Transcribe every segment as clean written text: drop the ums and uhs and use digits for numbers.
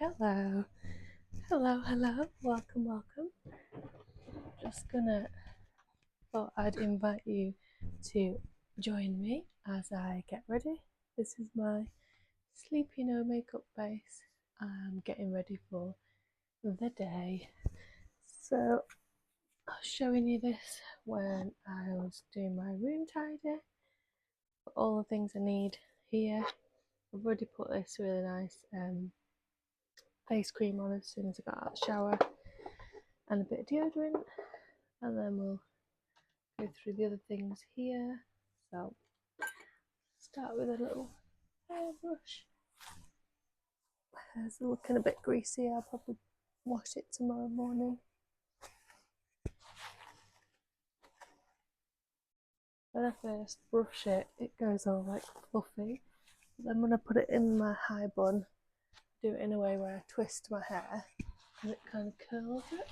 Hello, welcome. Just thought I'd invite you to join me as I get ready. This is my sleepy no makeup base. I'm getting ready for the day. So I was showing you this when I was doing my room tidy. Put all the things I need here. I've already put this really nice face cream on as soon as I got out of the shower, and a bit of deodorant, and then we'll go through the other things here. So start with a little hairbrush. My hair's looking a bit greasy. I'll probably wash it tomorrow morning. When I first brush it, it goes all like fluffy. But then when I put it in my high bun, do it in a way where I twist my hair and it kind of curls it.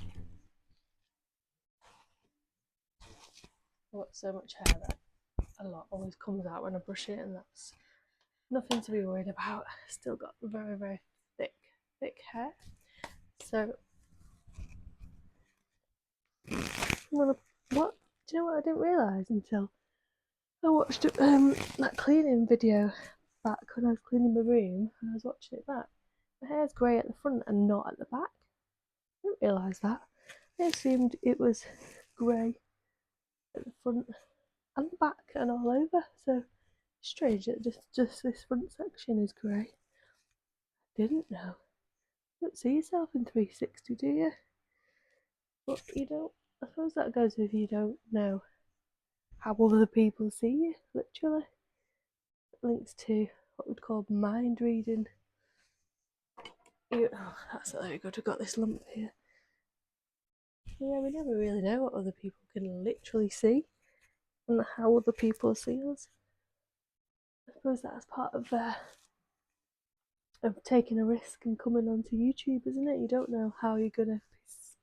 I've got so much hair that a lot always comes out when I brush it, and that's nothing to be worried about. Still got very, very thick hair. So what? Do you know what I didn't realise until I watched that cleaning video back when I was cleaning my room, and I was watching it back. My hair's grey at the front and not at the back. I didn't realise that. I assumed it was grey at the front and the back and all over. So strange that just this front section is grey. Didn't know. You don't see yourself in 360, do you? But you don't. I suppose that goes if you don't know how other people see you, literally. It links to what we'd call mind reading. That's very good. I've got this lump here. Yeah, we never really know what other people can literally see and how other people see us. I suppose that's part of taking a risk and coming onto YouTube, isn't it? You don't know how you're gonna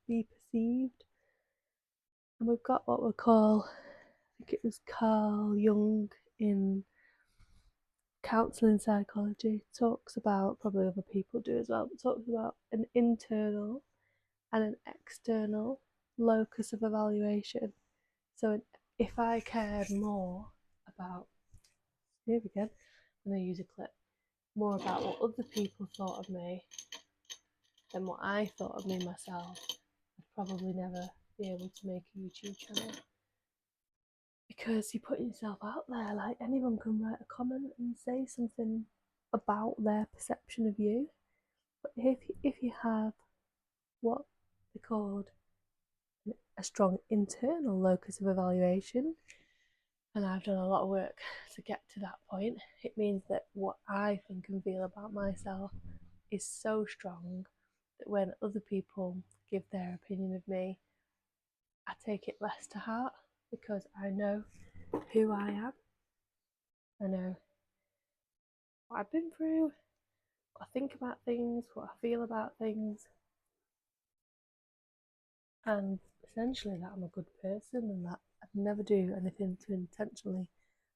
be perceived. And we've got what we call, I think it was Carl Jung in counselling psychology, talks about, probably other people do as well, but talks about an internal and an external locus of evaluation. So if I cared more about, here again, I'm going to use a clip, more about what other people thought of me than what I thought of me myself, I'd probably never be able to make a YouTube channel. Because you're putting yourself out there, like anyone can write a comment and say something about their perception of you. But if you have what they called a strong internal locus of evaluation, and I've done a lot of work to get to that point, it means that what I think and feel about myself is so strong that when other people give their opinion of me, I take it less to heart, because I know who I am. I know what I've been through, what I think about things, what I feel about things, and essentially that I'm a good person and that I'd never do anything to intentionally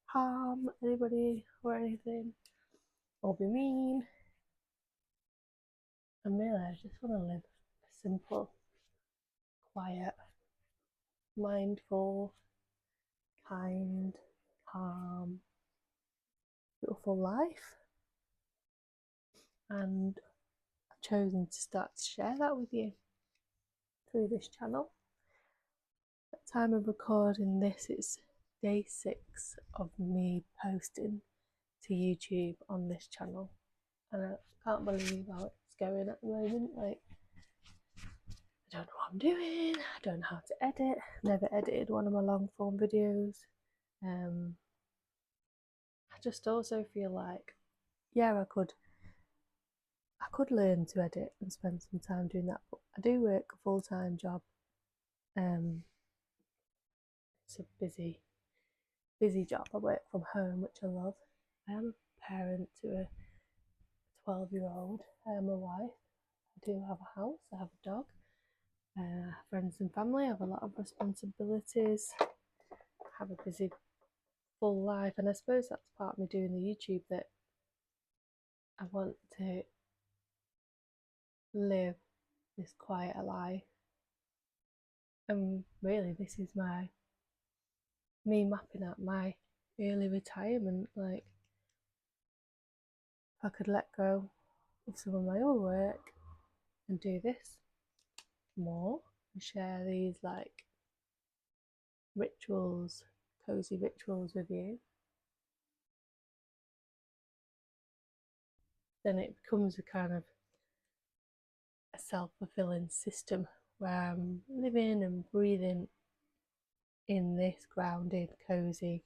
harm anybody or anything or be mean. And really, I just want to live a simple, quiet, mindful, kind, calm, beautiful life. And I've chosen to start to share that with you through this channel. At the time of recording this, it's day 6 of me posting to YouTube on this channel, and I can't believe how it's going at the moment. Like, I don't know what I'm doing, I don't know how to edit, never edited one of my long form videos. I just also feel like, yeah, I could learn to edit and spend some time doing that, but I do work a full-time job. It's a busy job. I work from home, which I love. I am a parent to a 12-year-old. I am a wife. I do have a house. I have a dog. Friends and family. I have a lot of responsibilities. I have a busy, full life, and I suppose that's part of me doing the YouTube, that I want to live this quieter life. And really, this is me mapping out my early retirement. Like, if I could let go of some of my other work and do this more and share these like rituals, cozy rituals with you, then it becomes a kind of a self-fulfilling system where I'm living and breathing in this grounded, cozy,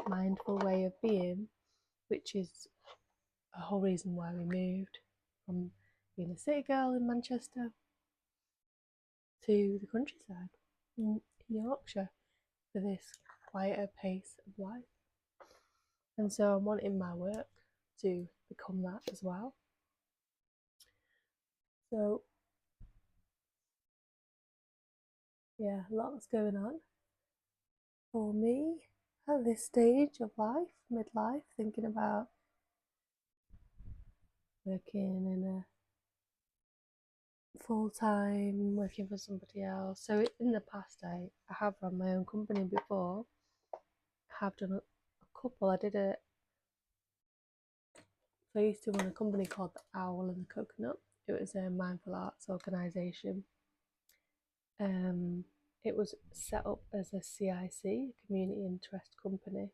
mindful way of being, which is a whole reason why we moved from being a city girl in Manchester to the countryside in Yorkshire for this quieter pace of life. And so I'm wanting my work to become that as well. So yeah, lots going on for me at this stage of life, midlife, thinking about working in a full time, working for somebody else. So in the past, I have run my own company before. I have done a couple. I used to run a company called The Owl and the Coconut. It was a mindful arts organisation. It was set up as a CIC, community interest company.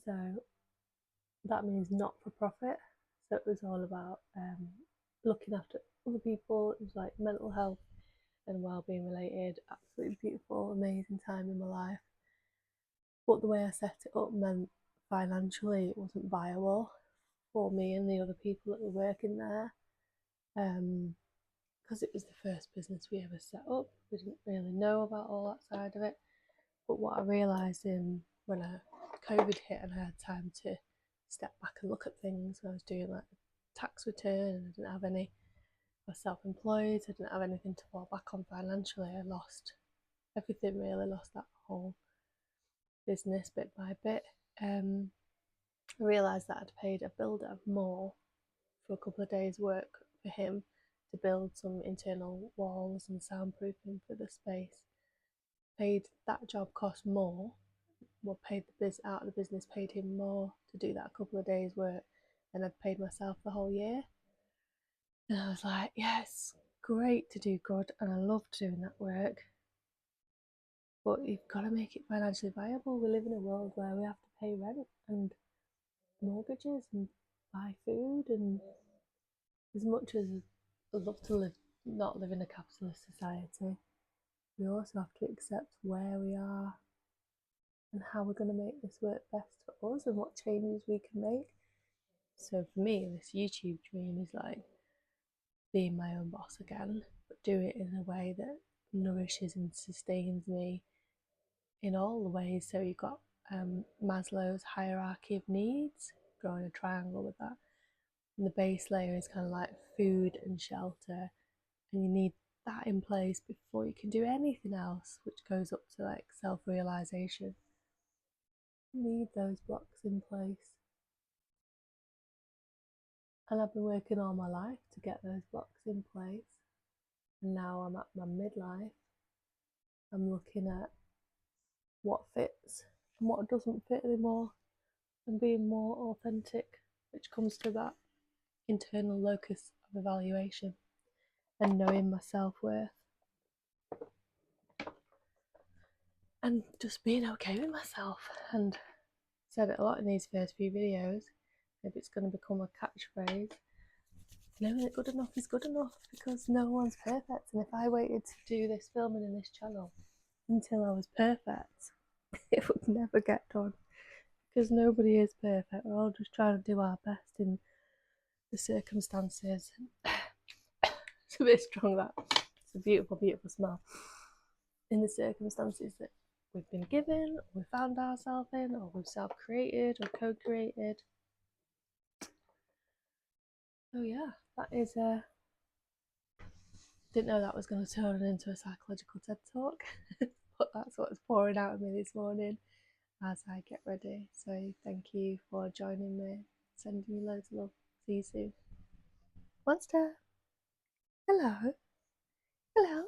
So that means not for profit. So it was all about looking after other people. It was like mental health and well-being related. Absolutely beautiful, amazing time in my life. But the way I set it up meant financially it wasn't viable for me and the other people that were working there. Because it was the first business we ever set up, we didn't really know about all that side of it. But what I realised when COVID hit and I had time to step back and look at things, I was doing like tax return and I didn't have any. I was self-employed, I didn't have anything to fall back on financially. I lost everything, really lost that whole business bit by bit. I realised that I'd paid a builder more for a couple of days' work for him to build some internal walls and soundproofing for the space. Paid that job cost more. Well, paid the biz out of the business, paid him more to do that couple of days' work than I'd paid myself the whole year. And I was like, yeah, it's great to do good, and I loved doing that work. But you've got to make it financially viable. We live in a world where we have to pay rent and mortgages and buy food, and as much as I'd love to not live in a capitalist society, we also have to accept where we are and how we're going to make this work best for us and what changes we can make. So for me, this YouTube dream is like being my own boss again, but do it in a way that nourishes and sustains me in all the ways. So you've got Maslow's hierarchy of needs, drawing a triangle with that. And the base layer is kind of like food and shelter, and you need that in place before you can do anything else, which goes up to like self-realization. You need those blocks in place. And I've been working all my life to get those blocks in place. And now I'm at my midlife. I'm looking at what fits and what doesn't fit anymore and being more authentic, which comes to that internal locus of evaluation and knowing my self-worth and just being okay with myself. And I said it a lot in these first few videos, maybe it's going to become a catchphrase, knowing that good enough is good enough, because no one's perfect. And if I waited to do this filming in this channel until I was perfect, it would never get done, because nobody is perfect. We're all just trying to do our best in the circumstances. It's a bit strong, that. It's a beautiful, beautiful smell. In the circumstances that we've been given, or we found ourselves in, or we've self-created or co-created. So yeah, that is didn't know that was going to turn into a psychological TED talk, but that's what's pouring out of me this morning as I get ready. So thank you for joining me, sending you loads of love. See you soon. Monster. Hello. Hello.